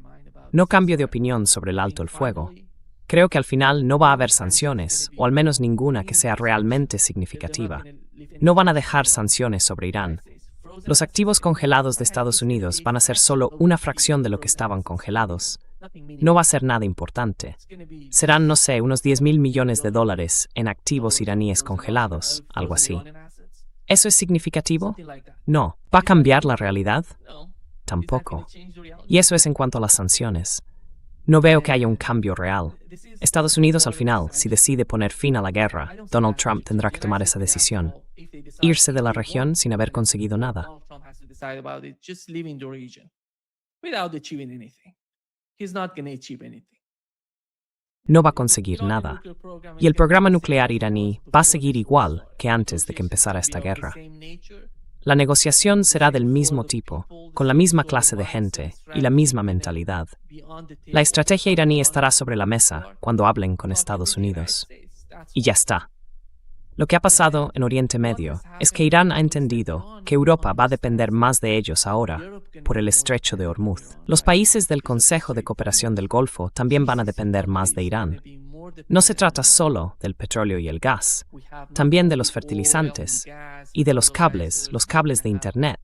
No cambio de opinión sobre el alto el fuego. Creo que al final no va a haber sanciones, o al menos ninguna que sea realmente significativa. No van a dejar sanciones sobre Irán. Los activos congelados de Estados Unidos van a ser solo una fracción de lo que estaban congelados. No va a ser nada importante. Serán, no sé, unos $10,000 millones en activos iraníes congelados, algo así. ¿Eso es significativo? No. ¿Va a cambiar la realidad? Tampoco. Y eso es en cuanto a las sanciones. No veo que haya un cambio real. Estados Unidos al final, si decide poner fin a la guerra, Donald Trump tendrá que tomar esa decisión. Irse de la región sin haber conseguido nada. No va a conseguir nada. Y el programa nuclear iraní va a seguir igual que antes de que empezara esta guerra. La negociación será del mismo tipo, con la misma clase de gente y la misma mentalidad. La estrategia iraní estará sobre la mesa cuando hablen con Estados Unidos. Y ya está. Lo que ha pasado en Oriente Medio es que Irán ha entendido que Europa va a depender más de ellos ahora por el estrecho de Hormuz. Los países del Consejo de Cooperación del Golfo también van a depender más de Irán. No se trata solo del petróleo y el gas, también de los fertilizantes y de los cables de Internet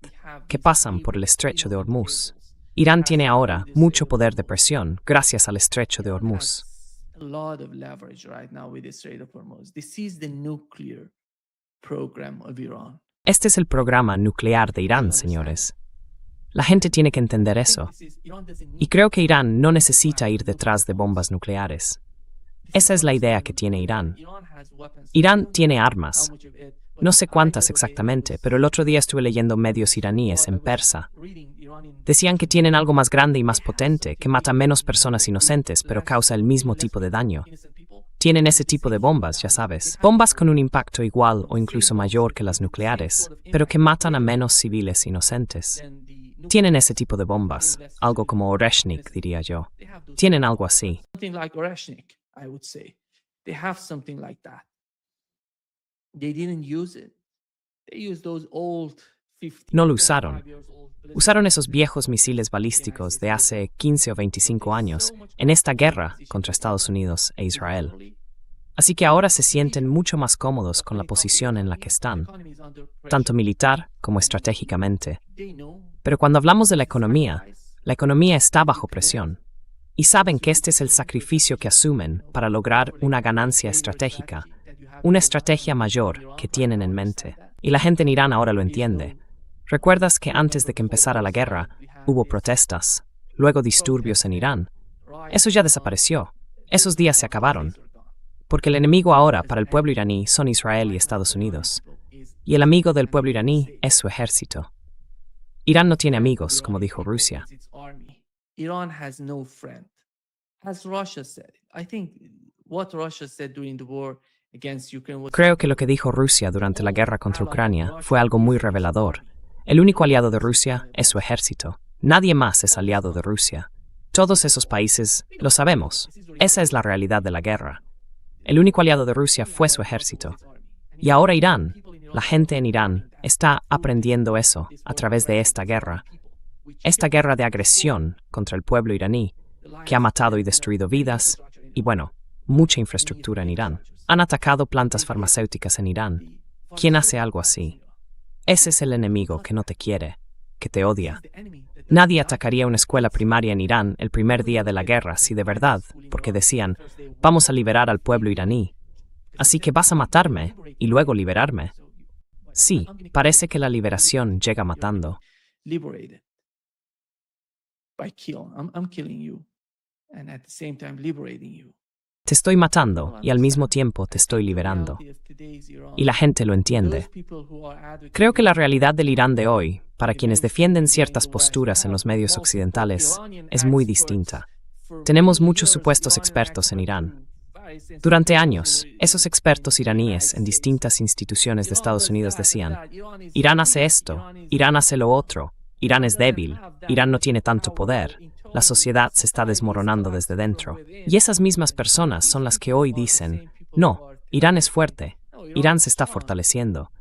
que pasan por el estrecho de Hormuz. Irán tiene ahora mucho poder de presión gracias al estrecho de Hormuz. Este es el programa nuclear de Irán, señores. La gente tiene que entender eso. Y creo que Irán no necesita ir detrás de bombas nucleares. Esa es la idea que tiene Irán. Irán tiene armas. No sé cuántas exactamente, pero el otro día estuve leyendo medios iraníes en persa. Decían que tienen algo más grande y más potente, que mata menos personas inocentes, pero causa el mismo tipo de daño. Tienen ese tipo de bombas, ya sabes. Bombas con un impacto igual o incluso mayor que las nucleares, pero que matan a menos civiles inocentes. Tienen ese tipo de bombas, algo como Oreshnik, diría yo. Tienen algo así. They have something like that. They didn't use it. They used those old 15, No lo usaron. 25 years old ballistic Usaron esos viejos misiles balísticos de hace 15 o 25 años en esta guerra contra Estados Unidos e Israel. Así que ahora se sienten mucho más cómodos con la posición en la que están, tanto militar como estratégicamente. Pero cuando hablamos de la economía está bajo presión. Y saben que este es el sacrificio que asumen para lograr una ganancia estratégica, una estrategia mayor que tienen en mente. Y la gente en Irán ahora lo entiende. ¿Recuerdas que antes de que empezara la guerra hubo protestas, luego disturbios en Irán? Eso ya desapareció. Esos días se acabaron. Porque el enemigo ahora para el pueblo iraní son Israel y Estados Unidos. Y el amigo del pueblo iraní es su ejército. Irán no tiene amigos, como dijo Rusia. Iran has no friend. As Russia said, I think what Russia said during the war against Ukraine was... Creo que lo que dijo Rusia durante la guerra contra Ucrania fue algo muy revelador. El único aliado de Rusia es su ejército. Nadie más es aliado de Rusia. Todos esos países lo sabemos. Esa es la realidad de la guerra. El único aliado de Rusia fue su ejército. Y ahora Irán, la gente en Irán, está aprendiendo eso a través de esta guerra. Esta guerra de agresión contra el pueblo iraní, que ha matado y destruido vidas, y bueno, mucha infraestructura en Irán. Han atacado plantas farmacéuticas en Irán. ¿Quién hace algo así? Ese es el enemigo que no te quiere, que te odia. Nadie atacaría una escuela primaria en Irán el primer día de la guerra si de verdad, porque decían, vamos a liberar al pueblo iraní. Así que vas a matarme y luego liberarme. Sí, parece que la liberación llega matando. Liberated by kill. I'm killing you, and at the same time liberating you. Te estoy matando y al mismo tiempo te estoy liberando. Y la gente lo entiende. Creo que la realidad del Irán de hoy, para quienes defienden ciertas posturas en los medios occidentales, es muy distinta. Tenemos muchos supuestos expertos en Irán. Durante años, esos expertos iraníes en distintas instituciones de Estados Unidos decían, Irán hace esto, Irán hace lo otro, Irán es débil, Irán no tiene tanto poder, la sociedad se está desmoronando desde dentro. Y esas mismas personas son las que hoy dicen, no, Irán es fuerte, Irán se está fortaleciendo.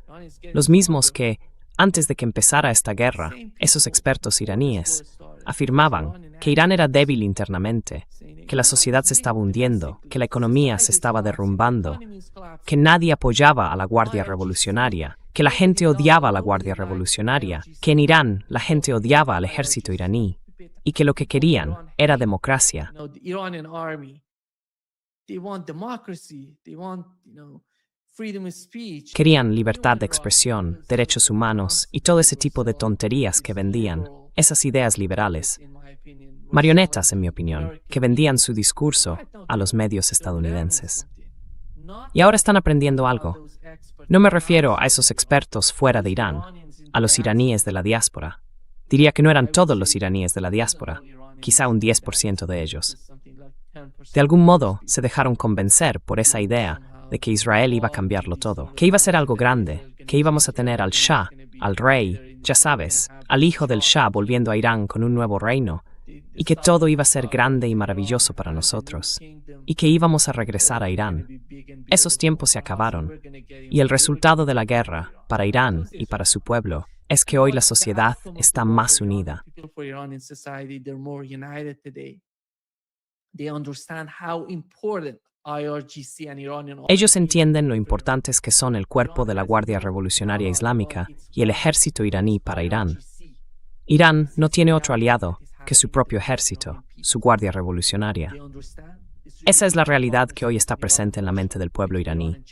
Los mismos que, antes de que empezara esta guerra, esos expertos iraníes afirmaban que Irán era débil internamente, que la sociedad se estaba hundiendo, que la economía se estaba derrumbando, que nadie apoyaba a la Guardia Revolucionaria, que la gente odiaba a la Guardia Revolucionaria, que en Irán la gente odiaba al ejército iraní, y que lo que querían era democracia. Querían libertad de expresión, derechos humanos y todo ese tipo de tonterías que vendían, esas ideas liberales. Marionetas, en mi opinión, que vendían su discurso a los medios estadounidenses. Y ahora están aprendiendo algo. No me refiero a esos expertos fuera de Irán, a los iraníes de la diáspora. Diría que no eran todos los iraníes de la diáspora, quizá un 10% de ellos. De algún modo se dejaron convencer por esa idea de que Israel iba a cambiarlo todo, que iba a ser algo grande, que íbamos a tener al Shah, al rey, ya sabes, al hijo del Shah volviendo a Irán con un nuevo reino, y que todo iba a ser grande y maravilloso para nosotros, y que íbamos a regresar a Irán. Esos tiempos se acabaron, y el resultado de la guerra, para Irán y para su pueblo, es que hoy la sociedad está más unida. Ellos entienden lo importantes que son el cuerpo de la Guardia Revolucionaria Islámica y el ejército iraní para Irán. Irán no tiene otro aliado que su propio ejército, su Guardia Revolucionaria. Esa es la realidad que hoy está presente en la mente del pueblo iraní.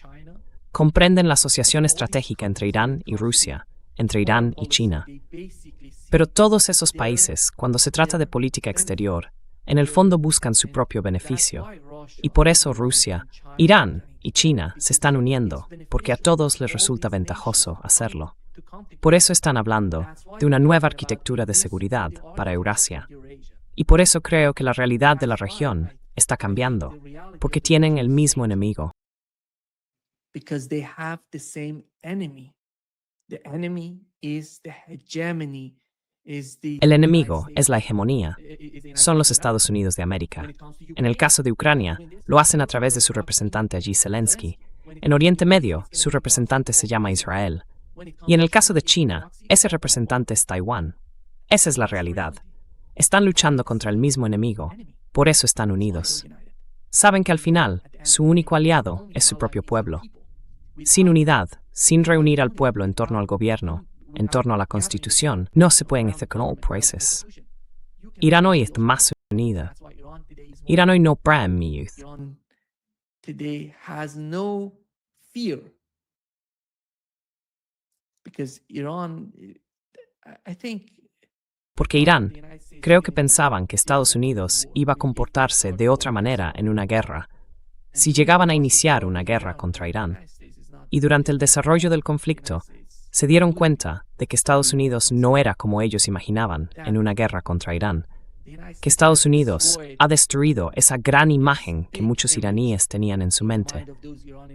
Comprenden la asociación estratégica entre Irán y Rusia, entre Irán y China. Pero todos esos países, cuando se trata de política exterior, en el fondo buscan su propio beneficio. Y por eso Rusia, Irán y China se están uniendo, porque a todos les resulta ventajoso hacerlo. Por eso están hablando de una nueva arquitectura de seguridad para Eurasia. Y por eso creo que la realidad de la región está cambiando, porque tienen el mismo enemigo. Because they have the same enemy. The enemy is the hegemony El enemigo es la hegemonía. Son los Estados Unidos de América. En el caso de Ucrania, lo hacen a través de su representante allí, Zelensky. En Oriente Medio, su representante se llama Israel. Y en el caso de China, ese representante es Taiwán. Esa es la realidad. Están luchando contra el mismo enemigo. Por eso están unidos. Saben que al final, su único aliado es su propio pueblo. Sin unidad, sin reunir al pueblo en torno al gobierno, en torno a la Constitución, no se pueden hacer con países. Irán hoy está más unida. Irán hoy no prime mi youth. Today has no fear because Iran, I think, Porque Irán, creo que pensaban que Estados Unidos iba a comportarse de otra manera en una guerra, si llegaban a iniciar una guerra contra Irán. Y durante el desarrollo del conflicto, se dieron cuenta de que Estados Unidos no era como ellos imaginaban en una guerra contra Irán, que Estados Unidos ha destruido esa gran imagen que muchos iraníes tenían en su mente.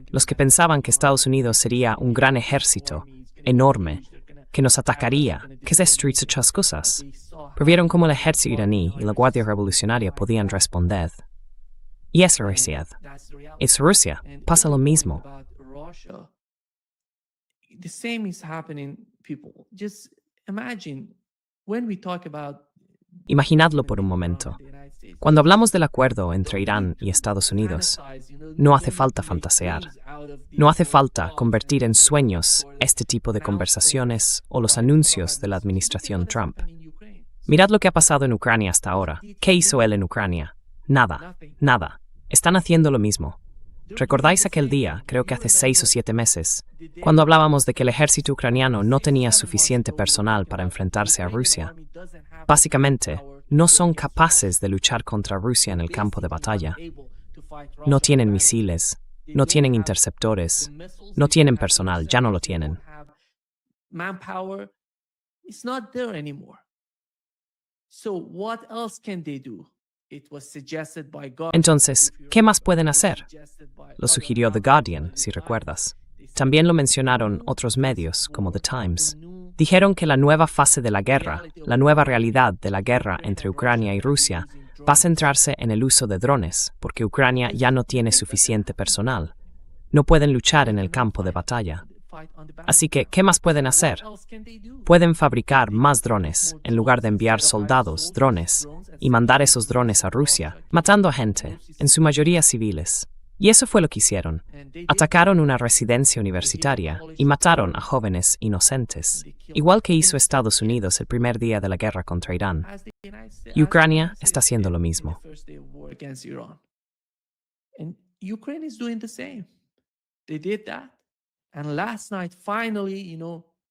Los que pensaban que Estados Unidos sería un gran ejército, enorme, que nos atacaría, que destruiría muchas cosas. Pero vieron cómo el ejército iraní y la Guardia Revolucionaria podían responder. Y es Rusia. Es Rusia. Pasa lo mismo. The same is happening, people. Just imagine when we talk about Imaginadlo por un momento. Cuando hablamos del acuerdo entre Irán y Estados Unidos, no hace falta fantasear. No hace falta convertir en sueños este tipo de conversaciones o los anuncios de la administración Trump. Mirad lo que ha pasado en Ucrania hasta ahora. ¿Qué hizo él en Ucrania? Nada, nada. Están haciendo lo mismo. ¿Recordáis aquel día, creo que hace 6 o 7 meses, cuando hablábamos de que el ejército ucraniano no tenía suficiente personal para enfrentarse a Rusia? Básicamente, no son capaces de luchar contra Rusia en el campo de batalla. No tienen misiles, no tienen interceptores, no tienen personal, ya no lo tienen. Manpower is not there anymore. So what else can they do? Entonces, ¿qué más pueden hacer? Lo sugirió The Guardian, si recuerdas. También lo mencionaron otros medios, como The Times. Dijeron que la nueva fase de la guerra, la nueva realidad de la guerra entre Ucrania y Rusia, va a centrarse en el uso de drones, porque Ucrania ya no tiene suficiente personal. No pueden luchar en el campo de batalla. Así que, ¿qué más pueden hacer? Pueden fabricar más drones, en lugar de enviar soldados, drones, y mandar esos drones a Rusia, matando a gente, en su mayoría civiles. Y eso fue lo que hicieron. Atacaron una residencia universitaria y mataron a jóvenes inocentes, igual que hizo Estados Unidos el primer día de la guerra contra Irán. Y Ucrania está haciendo lo mismo.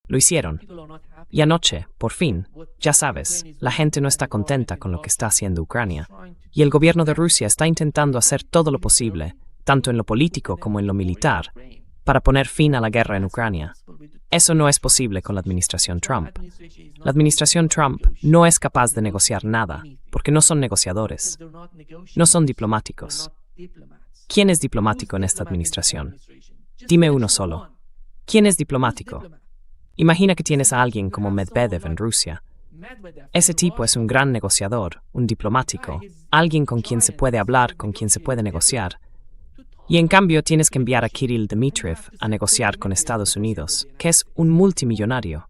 Lo hicieron. Y anoche, por fin, ya sabes, la gente no está contenta con lo que está haciendo Ucrania. Y el gobierno de Rusia está intentando hacer todo lo posible, tanto en lo político como en lo militar, para poner fin a la guerra en Ucrania. Eso no es posible con la administración Trump. La administración Trump no es capaz de negociar nada, porque no son negociadores. No son diplomáticos. ¿Quién es diplomático en esta administración? Dime uno solo. ¿Quién es diplomático? Imagina que tienes a alguien como Medvedev en Rusia. Ese tipo es un gran negociador, un diplomático, alguien con quien se puede hablar, con quien se puede negociar. Y en cambio tienes que enviar a Kirill Dmitriev a negociar con Estados Unidos, que es un multimillonario.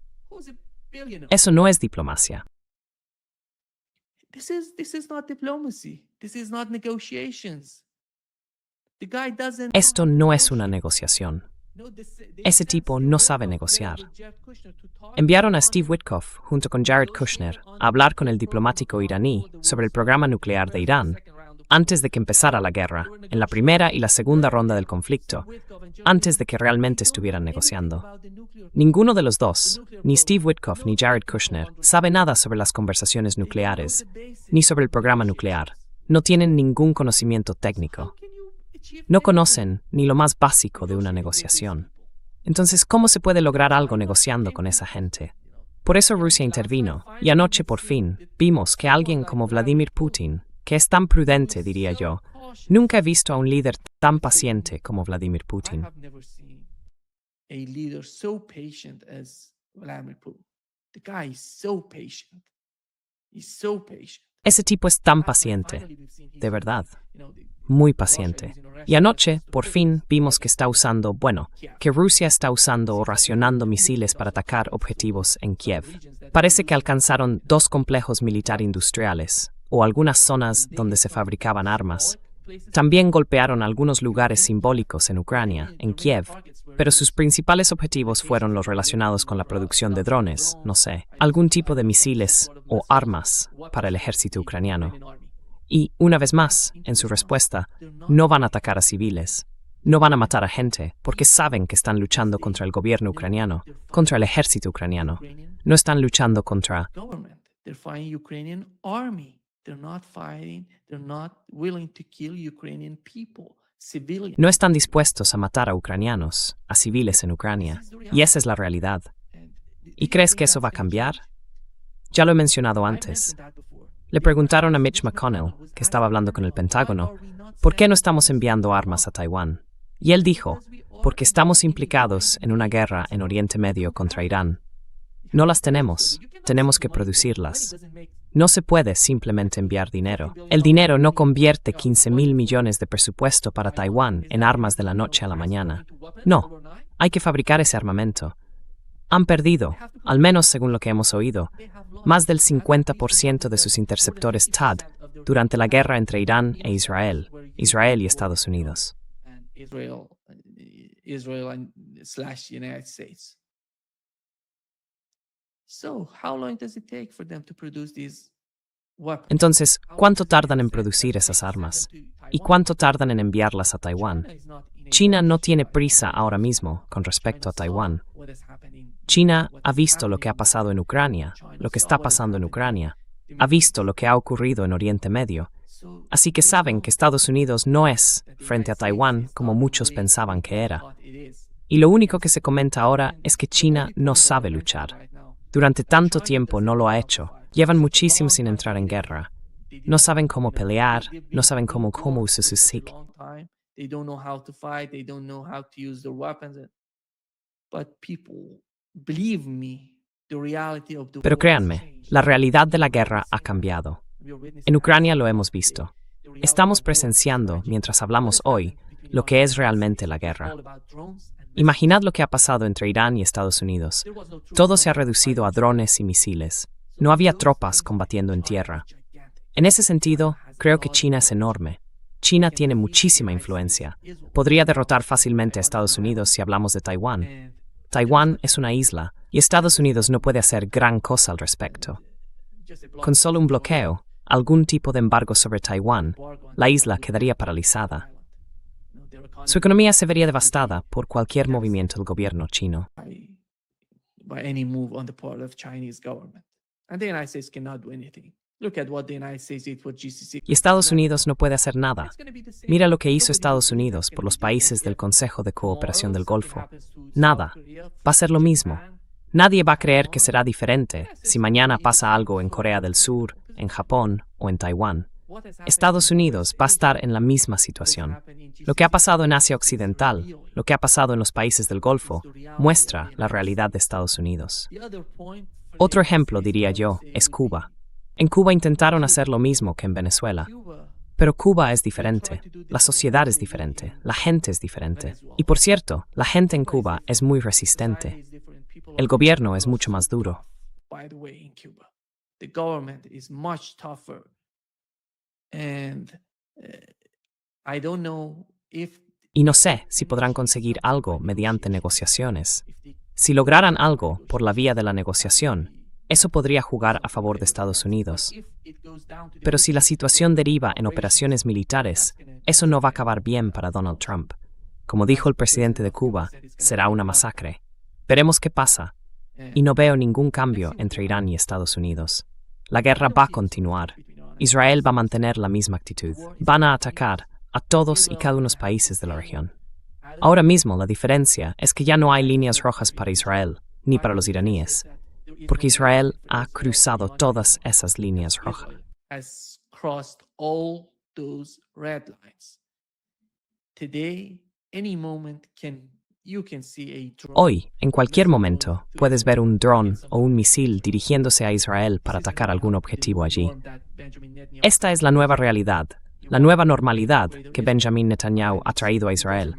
Eso no es diplomacia. This is not diplomacy. This is not negotiations. The guy doesn't. Esto no es una negociación. Ese tipo no sabe negociar. Enviaron a Steve Witkoff, junto con Jared Kushner, a hablar con el diplomático iraní sobre el programa nuclear de Irán, antes de que empezara la guerra, en la primera y la segunda ronda del conflicto, antes de que realmente estuvieran negociando. Ninguno de los dos, ni Steve Witkoff ni Jared Kushner, sabe nada sobre las conversaciones nucleares, ni sobre el programa nuclear. No tienen ningún conocimiento técnico. No conocen ni lo más básico de una negociación. Entonces, ¿cómo se puede lograr algo negociando con esa gente? Por eso Rusia intervino, y anoche por fin vimos que alguien como Vladimir Putin, que es tan prudente, diría yo, nunca he visto a un líder tan paciente como Vladimir Putin. The guy is so patient. He's so patient. Ese tipo es tan paciente, de verdad, muy paciente. Y anoche, por fin, vimos que está usando, que Rusia está usando o racionando misiles para atacar objetivos en Kiev. Parece que alcanzaron 2 complejos militar industriales, o algunas zonas donde se fabricaban armas. También golpearon algunos lugares simbólicos en Ucrania, en Kiev, pero sus principales objetivos fueron los relacionados con la producción de drones, no sé, algún tipo de misiles o armas para el ejército ucraniano. Y, una vez más, en su respuesta, no van a atacar a civiles, no van a matar a gente, porque saben que están luchando contra el gobierno ucraniano, contra el ejército ucraniano. No están luchando contra... No están dispuestos a matar a ucranianos, a civiles en Ucrania, y esa es la realidad. ¿Y crees que eso va a cambiar? Ya lo he mencionado antes. Le preguntaron a Mitch McConnell, que estaba hablando con el Pentágono, ¿por qué no estamos enviando armas a Taiwán? Y él dijo, porque estamos implicados en una guerra en Oriente Medio contra Irán. No las tenemos que producirlas. No se puede simplemente enviar dinero. El dinero no convierte 15.000 millones de presupuesto para Taiwán en armas de la noche a la mañana. No, hay que fabricar ese armamento. Han perdido, al menos según lo que hemos oído, más del 50% de sus interceptores THAAD durante la guerra entre Irán e Israel y Estados Unidos. Entonces, ¿cuánto tardan en producir esas armas? ¿Y cuánto tardan en enviarlas a Taiwán? China no tiene prisa ahora mismo con respecto a Taiwán. China ha visto lo que ha pasado en Ucrania, lo que está pasando en Ucrania, ha visto lo que ha ocurrido en Oriente Medio, así que saben que Estados Unidos no es, frente a Taiwán, como muchos pensaban que era. Y lo único que se comenta ahora es que China no sabe luchar. Durante tanto tiempo no lo ha hecho, llevan muchísimo sin entrar en guerra. No saben cómo pelear, no saben cómo usar sus SIC. Pero créanme, la realidad de la guerra ha cambiado. En Ucrania lo hemos visto. Estamos presenciando, mientras hablamos hoy, lo que es realmente la guerra. Imaginad lo que ha pasado entre Irán y Estados Unidos. Todo se ha reducido a drones y misiles. No había tropas combatiendo en tierra. En ese sentido, creo que China es enorme. China tiene muchísima influencia. Podría derrotar fácilmente a Estados Unidos si hablamos de Taiwán. Taiwán es una isla, y Estados Unidos no puede hacer gran cosa al respecto. Con solo un bloqueo, algún tipo de embargo sobre Taiwán, la isla quedaría paralizada. Su economía se vería devastada por cualquier movimiento del gobierno chino. Y Estados Unidos no puede hacer nada. Mira lo que hizo Estados Unidos por los países del Consejo de Cooperación del Golfo. Nada. Va a ser lo mismo. Nadie va a creer que será diferente si mañana pasa algo en Corea del Sur, en Japón o en Taiwán. Estados Unidos va a estar en la misma situación. Lo que ha pasado en Asia Occidental, lo que ha pasado en los países del Golfo, muestra la realidad de Estados Unidos. Otro ejemplo, diría yo, es Cuba. En Cuba intentaron hacer lo mismo que en Venezuela. Pero Cuba es diferente, la sociedad es diferente, la gente es diferente. Y por cierto, la gente en Cuba es muy resistente. El gobierno es mucho más duro. Y no sé si podrán conseguir algo mediante negociaciones. Si lograran algo por la vía de la negociación, eso podría jugar a favor de Estados Unidos. Pero si la situación deriva en operaciones militares, eso no va a acabar bien para Donald Trump. Como dijo el presidente de Cuba, será una masacre. Veremos qué pasa. Y no veo ningún cambio entre Irán y Estados Unidos. La guerra va a continuar. Israel va a mantener la misma actitud. Van a atacar a todos y cada uno de los países de la región. Ahora mismo la diferencia es que ya no hay líneas rojas para Israel, ni para los iraníes, porque Israel ha cruzado todas esas líneas rojas. you can see a drone Hoy, en cualquier momento, puedes ver un dron o un misil dirigiéndose a Israel para atacar algún objetivo allí. Esta es la nueva realidad, la nueva normalidad que Benjamin Netanyahu ha traído a Israel.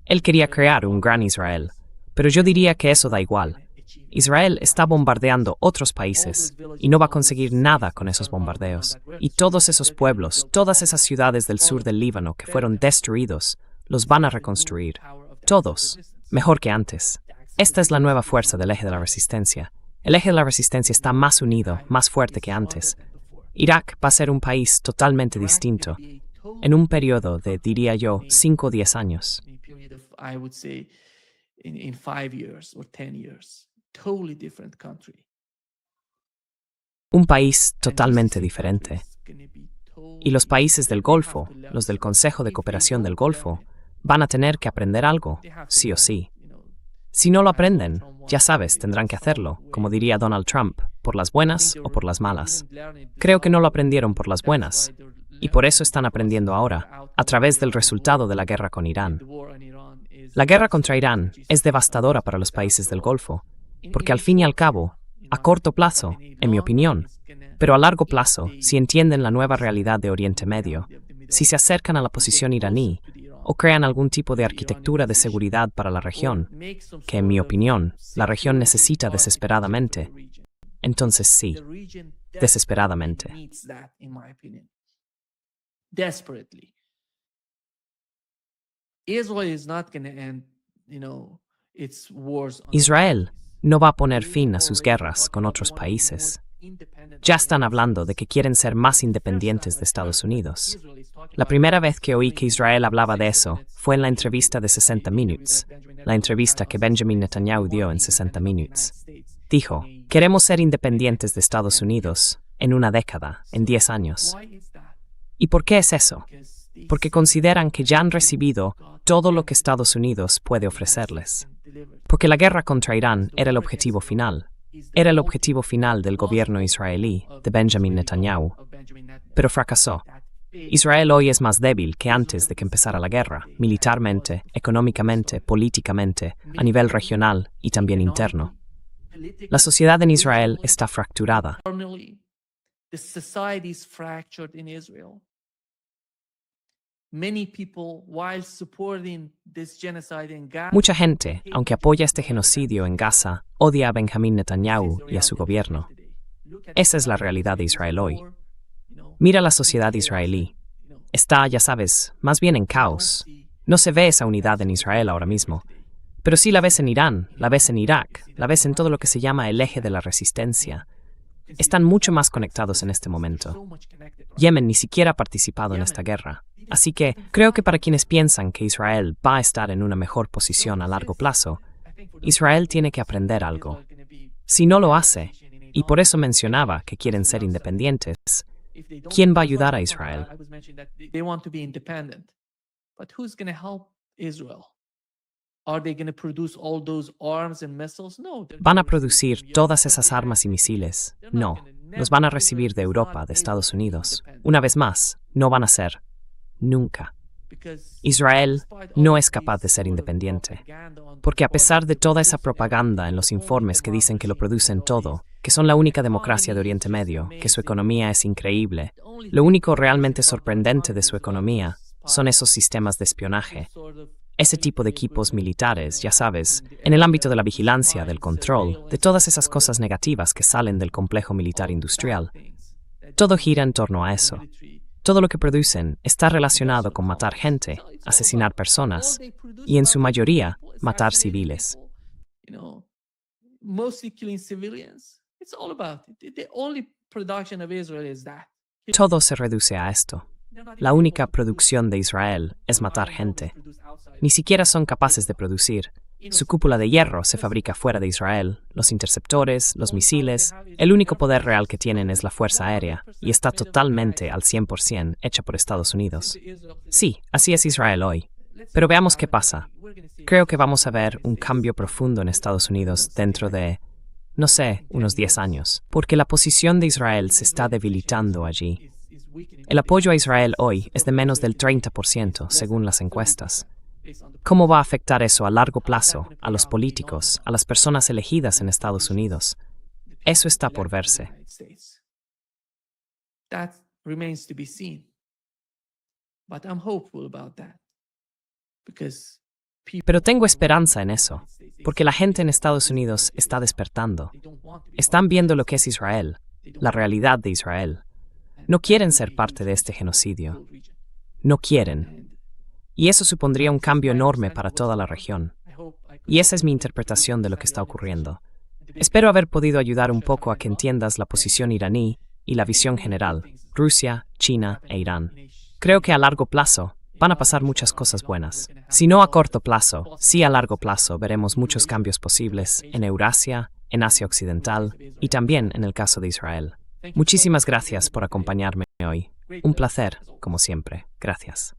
Él quería crear un gran Israel, pero yo diría que eso da igual. Israel está bombardeando otros países y no va a conseguir nada con esos bombardeos. Y todos esos pueblos, todas esas ciudades del sur del Líbano que fueron destruidos, los van a reconstruir. Todos, mejor que antes. Esta es la nueva fuerza del eje de la resistencia. El eje de la resistencia está más unido, más fuerte que antes. Irak va a ser un país totalmente distinto, en un periodo de, diría yo, 5 o 10 años. I would say in 5 years or 10 years. Totally different country. Un país totalmente diferente. Y los países del Golfo, los del Consejo de Cooperación del Golfo, van a tener que aprender algo, sí o sí. Si no lo aprenden, ya sabes, tendrán que hacerlo, como diría Donald Trump, por las buenas o por las malas. Creo que no lo aprendieron por las buenas, y por eso están aprendiendo ahora, a través del resultado de la guerra con Irán. La guerra contra Irán es devastadora para los países del Golfo, porque al fin y al cabo, a corto plazo, en mi opinión, pero a largo plazo, si entienden la nueva realidad de Oriente Medio, si se acercan a la posición iraní o crean algún tipo de arquitectura de seguridad para la región, que en mi opinión, la región necesita desesperadamente, entonces sí, desesperadamente. Desperately. Israel is not going to end, its wars on Israel no va a poner fin a sus guerras con otros países. Ya están hablando de que quieren ser más independientes de Estados Unidos. La primera vez que oí que Israel hablaba de eso fue en la entrevista de 60 Minutes, la entrevista que Benjamin Netanyahu dio en 60 Minutes. Dijo, queremos ser independientes de Estados Unidos en una década, en 10 años. ¿Y por qué es eso? Porque consideran que ya han recibido todo lo que Estados Unidos puede ofrecerles. Porque la guerra contra Irán era el objetivo final. Era el objetivo final del gobierno israelí, de Benjamin Netanyahu. Pero fracasó. Israel hoy es más débil que antes de que empezara la guerra, militarmente, económicamente, políticamente, a nivel regional y también interno. La sociedad en Israel está fracturada. The society is fractured in Israel. Many people, while supporting this genocide in Gaza, Mucha gente, aunque apoya este genocidio en Gaza, odia a Benjamin Netanyahu y a su gobierno. Esa es la realidad de Israel hoy. Mira la sociedad israelí. Está, ya sabes, más bien en caos. No se ve esa unidad en Israel ahora mismo. Pero sí la ves en Irán, la ves en Irak, la ves en todo lo que se llama el eje de la resistencia. Están mucho más conectados en este momento. Yemen ni siquiera ha participado en esta guerra. Así que creo que para quienes piensan que Israel va a estar en una mejor posición a largo plazo, Israel tiene que aprender algo. Si no lo hace, y por eso mencionaba que quieren ser independientes, ¿quién va a ayudar a Israel? They want to be independent. But who's going to help Israel? Are they going to produce all those arms and missiles? No. ¿Van a producir todas esas armas y misiles? No. Los van a recibir de Europa, de Estados Unidos. Una vez más, no van a ser. Nunca. Israel no es capaz de ser independiente. Porque a pesar de toda esa propaganda en los informes que dicen que lo producen todo, que son la única democracia de Oriente Medio, que su economía es increíble, lo único realmente sorprendente de su economía son esos sistemas de espionaje. Ese tipo de equipos militares, ya sabes, en el ámbito de la vigilancia, del control, de todas esas cosas negativas que salen del complejo militar industrial. Todo gira en torno a eso. Todo lo que producen está relacionado con matar gente, asesinar personas y, en su mayoría, matar civiles. Todo se reduce a esto. La única producción de Israel es matar gente. Ni siquiera son capaces de producir. Su cúpula de hierro se fabrica fuera de Israel, los interceptores, los misiles. El único poder real que tienen es la Fuerza Aérea, y está totalmente al 100% hecha por Estados Unidos. Sí, así es Israel hoy. Pero veamos qué pasa. Creo que vamos a ver un cambio profundo en Estados Unidos dentro de, no sé, unos 10 años, porque la posición de Israel se está debilitando allí. El apoyo a Israel hoy es de menos del 30%, según las encuestas. ¿Cómo va a afectar eso a largo plazo a los políticos, a las personas elegidas en Estados Unidos? Eso está por verse. That remains to be seen. But I'm hopeful about that. Because Pero tengo esperanza en eso, porque la gente en Estados Unidos está despertando. Están viendo lo que es Israel, la realidad de Israel. No quieren ser parte de este genocidio. No quieren. Y eso supondría un cambio enorme para toda la región. Y esa es mi interpretación de lo que está ocurriendo. Espero haber podido ayudar un poco a que entiendas la posición iraní y la visión general, Rusia, China e Irán. Creo que a largo plazo van a pasar muchas cosas buenas. Si no a corto plazo, sí a largo plazo veremos muchos cambios posibles en Eurasia, en Asia Occidental y también en el caso de Israel. Muchísimas gracias por acompañarme hoy. Un placer, como siempre. Gracias.